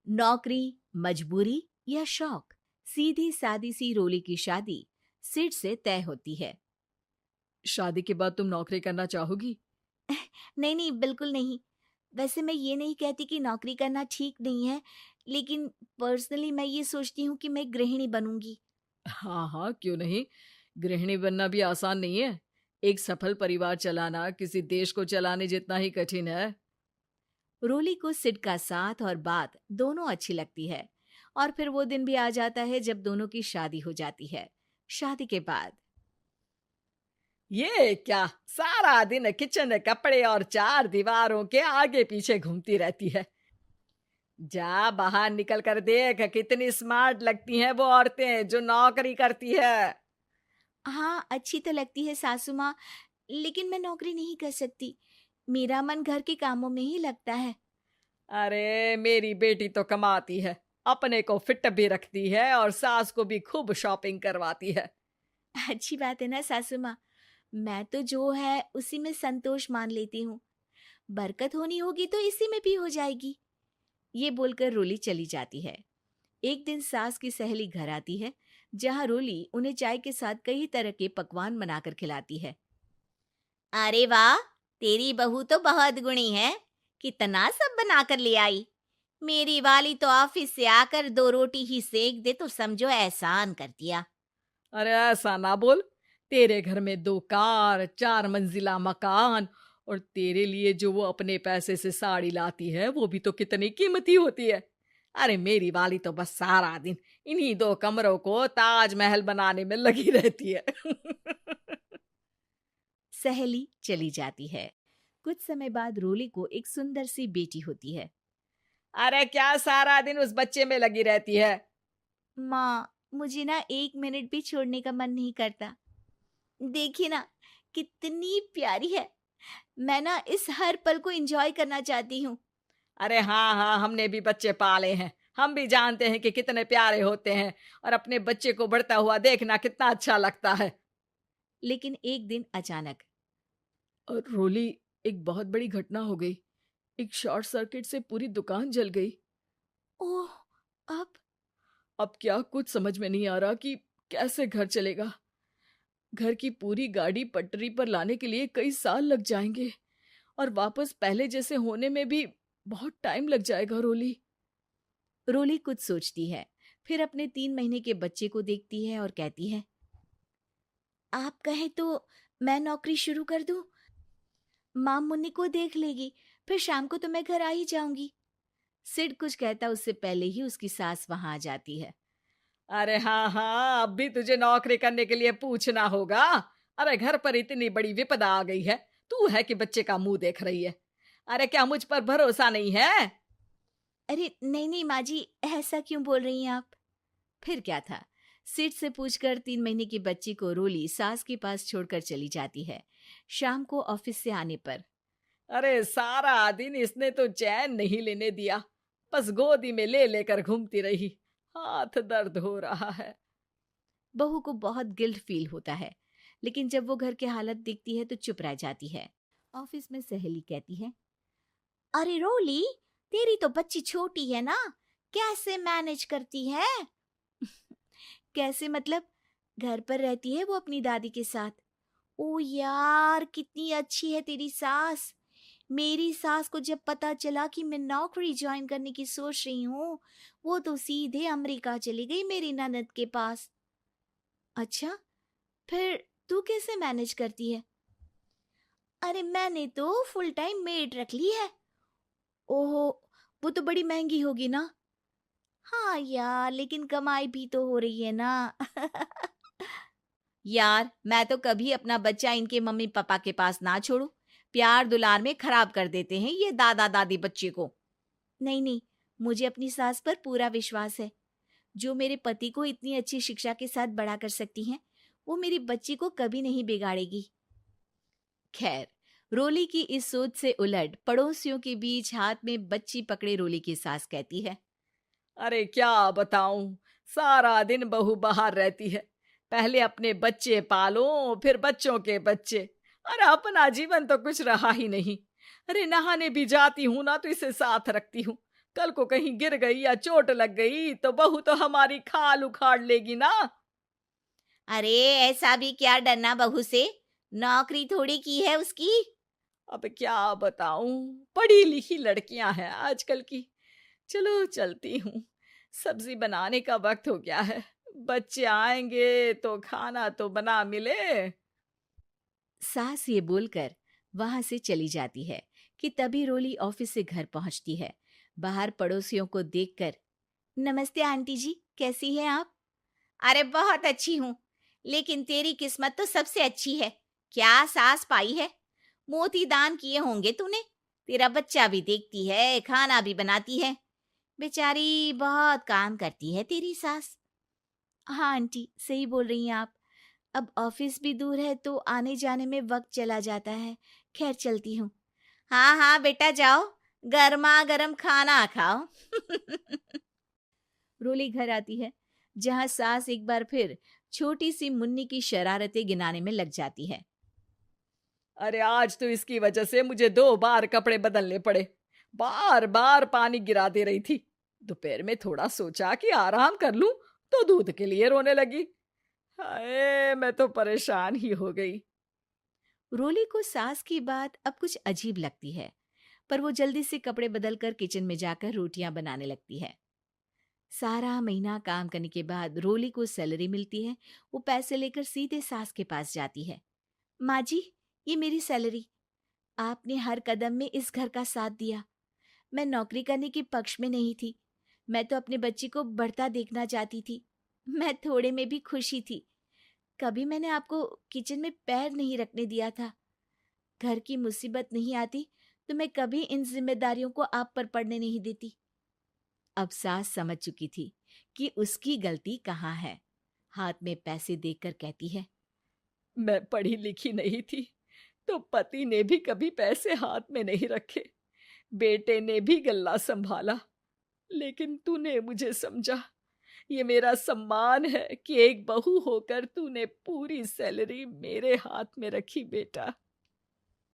नौकरी, मजबूरी या शौक, सीधी सादी सी रोली की शादी सिड से तय होती है। शादी के बाद तुम नौकरी करना चाहोगी? नहीं नहीं, बिल्कुल नहीं। वैसे मैं ये नहीं कहती कि नौकरी करना ठीक नहीं है, लेकिन पर्सनली मैं ये सोचती हूँ कि मैं गृहिणी बनूंगी। हाँ हाँ, क्यों नहीं। गृहिणी बनना भी आसान नहीं है। एक सफल परिवार चलाना किसी देश को चलाने जितना ही कठिन है। रोली को सिड का साथ और बात दोनों अच्छी लगती है, और फिर वो दिन भी आ जाता है जब दोनों की शादी हो जाती है। शादी के बाद ये क्या, सारा दिन किचन कपड़े और चार दीवारों के आगे पीछे घूमती रहती है। जा बाहर निकल कर देख, कितनी स्मार्ट लगती हैं वो औरतें जो नौकरी करती है। हाँ, अच्छी तो लगती है सासू माँ, लेकिन मैं नौकरी नहीं कर सकती। मेरा मन घर के कामों में ही लगता है। अरे मेरी बेटी तो कमाती है, अपने को फिट भी रखती है और सास को भी खूब शॉपिंग करवाती है। अच्छी बात है ना सासू माँ। मैं तो जो है उसी में संतोष मान लेती हूँ। बरकत होनी होगी तो इसी में भी हो जाएगी। ये बोलकर रोली चली जाती है। एक दिन सास की सहेली घर आती है, जहाँ रोली उन्हें चाय के साथ कई तरह के पकवान बनाकर खिलाती है। अरे वाह, तेरी बहू तो बहुत गुणी है। कितना सब बनाकर ले आई। मेरी वाली तो ऑफिस से आकर दो रोटी ही सेक दे तो समझो एहसान कर दिया। अरे ऐसा ना बोल। तेरे घर में दो कार, चार मंजिला मकान, और तेरे लिए जो वो अपने पैसे से साड़ी लाती है वो भी तो कितनी कीमती होती है। अरे मेरी वाली तो बस सारा दिन इन्हीं दो कमरों को ताजमहल बनाने में लगी रहती है। सहेली चली जाती है। कुछ समय बाद रोली को एक सुंदर सी बेटी होती है। अरे क्या सारा दिन उस बच्चे में लगी रहती है। माँ, मुझे ना एक मिनट भी छोड़ने का मन नहीं करता। देखिए ना, कितनी प्यारी है। मैं ना इस हर पल को एंजॉय करना चाहती हूँ। अरे हाँ हाँ, हमने भी बच्चे पाले हैं। हम भी जानते हैं कि कितने प्यारे होते हैं, और अपने बच्चे को बढ़ता हुआ देखना कितना अच्छा लगता है। लेकिन एक दिन अचानक और रोली, एक बहुत बड़ी घटना हो गई। एक शॉर्ट सर्किट से पूरी दुकान जल गई। ओह, अब अब क्या कुछ समझ में नहीं आ रहा कि कैसे घर चलेगा। घर की पूरी गाड़ी पटरी पर लाने के लिए कई साल लग जाएंगे, और वापस पहले जैसे होने में भी बहुत टाइम लग जाएगा। रोली, रोली कुछ सोचती है, फिर अपने 3 महीने के बच्चे को देखती है और कहती है, आप कहें तो मैं नौकरी शुरू कर दूं? माँ मुन्नी को देख लेगी, फिर शाम को तो मैं घर आ ही जाऊंगी। सिड कुछ कहता उससे पहले ही उसकी सास वहां आ जाती है। अरे हाँ हाँ, अब भी तुझे नौकरी करने के लिए पूछना होगा। अरे घर पर इतनी बड़ी विपदा आ गई है, तू है कि बच्चे का मुंह देख रही है। अरे क्या मुझ पर भरोसा नहीं है? अरे नहीं नहीं माँ जी, ऐसा क्यों बोल रही हैं आप? फिर क्या था, सिड से पूछकर 3 महीने की बच्ची को रोली सास के पास छोड़कर चली जाती है। शाम को ऑफिस से आने पर अरे सारा दिन इसने तो चैन नहीं लेने दिया, बस गोदी में ले लेकर घूमती रही। हाथ दर्द हो रहा है। बहू को बहुत गिल्ट फील होता है, लेकिन जब वो घर के हालत देखती है तो चुप रह जाती है। ऑफिस में सहेली कहती है, अरे रोली, तेरी तो बच्ची छोटी है ना, कैसे मैनेज करती है? कैसे मतलब? घर पर रहती है वो अपनी दादी के साथ। ओ यार, कितनी अच्छी है तेरी सास। मेरी सास को जब पता चला कि मैं नौकरी ज्वाइन करने की सोच रही हूँ, वो तो सीधे अमेरिका चली गई मेरी ननद के पास। अच्छा, फिर तू कैसे मैनेज करती है? अरे मैंने तो फुल टाइम मेड रख ली है। ओहो, वो तो बड़ी महंगी होगी ना? हाँ यार, लेकिन कमाई भी तो हो रही है ना। यार, मैं तो कभी अपना बच्चा इनके मम्मी पापा के पास ना छोड़ू। प्यार दुलार में खराब कर देते हैं ये दादा दादी बच्चे को। नहीं नहीं, मुझे अपनी सास पर पूरा विश्वास है। जो मेरे पति को इतनी अच्छी शिक्षा के साथ बड़ा कर सकती हैं, वो मेरी बच्ची को कभी नहीं बिगाड़ेगी। खैर, रोली की इस सोच से उलट पड़ोसियों के बीच हाथ में बच्ची पकड़े रोली की सास कहती है, अरे क्या बताऊं, सारा दिन बहू बाहर रहती है। पहले अपने बच्चे पालो, फिर बच्चों के बच्चे। अरे अपना जीवन तो कुछ रहा ही नहीं। अरे नहाने भी जाती हूं ना तो इसे साथ रखती हूँ। कल को कहीं गिर गई या चोट लग गई तो बहू तो हमारी खाल उखाड़ लेगी ना। अरे ऐसा भी क्या डरना बहू से, नौकरी थोड़ी की है उसकी। अब क्या बताऊं, पढ़ी लिखी लड़कियां हैं आजकल की। चलो चलती हूँ, सब्जी बनाने का वक्त हो गया है। बच्चे आएंगे तो खाना तो बना मिले। सास ये बोलकर वहां से चली जाती है कि तभी रोली ऑफिस से घर पहुंचती है। बाहर पड़ोसियों को देखकर, नमस्ते आंटी जी, कैसी हैं आप? अरे बहुत अच्छी हूँ, लेकिन तेरी किस्मत तो सबसे अच्छी है। क्या सास पाई है, मोती दान किए होंगे तूने। तेरा बच्चा भी देखती है, खाना भी बनाती है। बेचारी बहुत काम करती है तेरी सास। हाँ आंटी, सही बोल रही हैं आप। अब ऑफिस भी दूर है तो आने जाने में वक्त चला जाता है। खैर चलती हूँ। हाँ हाँ बेटा जाओ, गर्मा गर्म खाना खाओ। रोली घर आती है, जहां सास एक बार फिर छोटी सी मुन्नी की शरारतें गिनाने में लग जाती है। अरे आज तो इसकी वजह से मुझे 2 बार कपड़े बदलने पड़े। बार बार पानी गिरा दे रही थी। दोपहर में थोड़ा सोचा कि आराम कर लूं तो दूध के लिए रोने लगी। हाय, मैं तो परेशान ही हो गई। रोली को सास की बात अब कुछ अजीब लगती है, पर वो जल्दी से कपड़े बदलकर किचन में जाकर रोटियां बनाने लगती है। सारा महीना काम करने के बाद रोली को सैलरी मिलती है। वो पैसे लेकर सीधे सास के पास जाती है। माँ जी, ये मेरी सैलरी। आपने हर कदम में इस घर का साथ दिया। मैं नौकरी करने के पक्ष में नहीं थी। मैं तो अपने बच्चे को बढ़ता देखना चाहती थी। मैं थोड़े में भी खुशी थी। कभी मैंने आपको किचन में पैर नहीं रखने दिया था। घर की मुसीबत नहीं आती तो मैं कभी इन जिम्मेदारियों को आप पर पड़ने नहीं देती। अब सास समझ चुकी थी कि उसकी गलती कहाँ है। हाथ में पैसे देकर कहती है, मैं पढ़ी लिखी नहीं थी तो पति ने भी कभी पैसे हाथ में नहीं रखे। बेटे ने भी गल्ला संभाला, लेकिन तूने मुझे समझा। ये मेरा सम्मान है कि एक बहू होकर तूने पूरी सैलरी मेरे हाथ में रखी बेटा।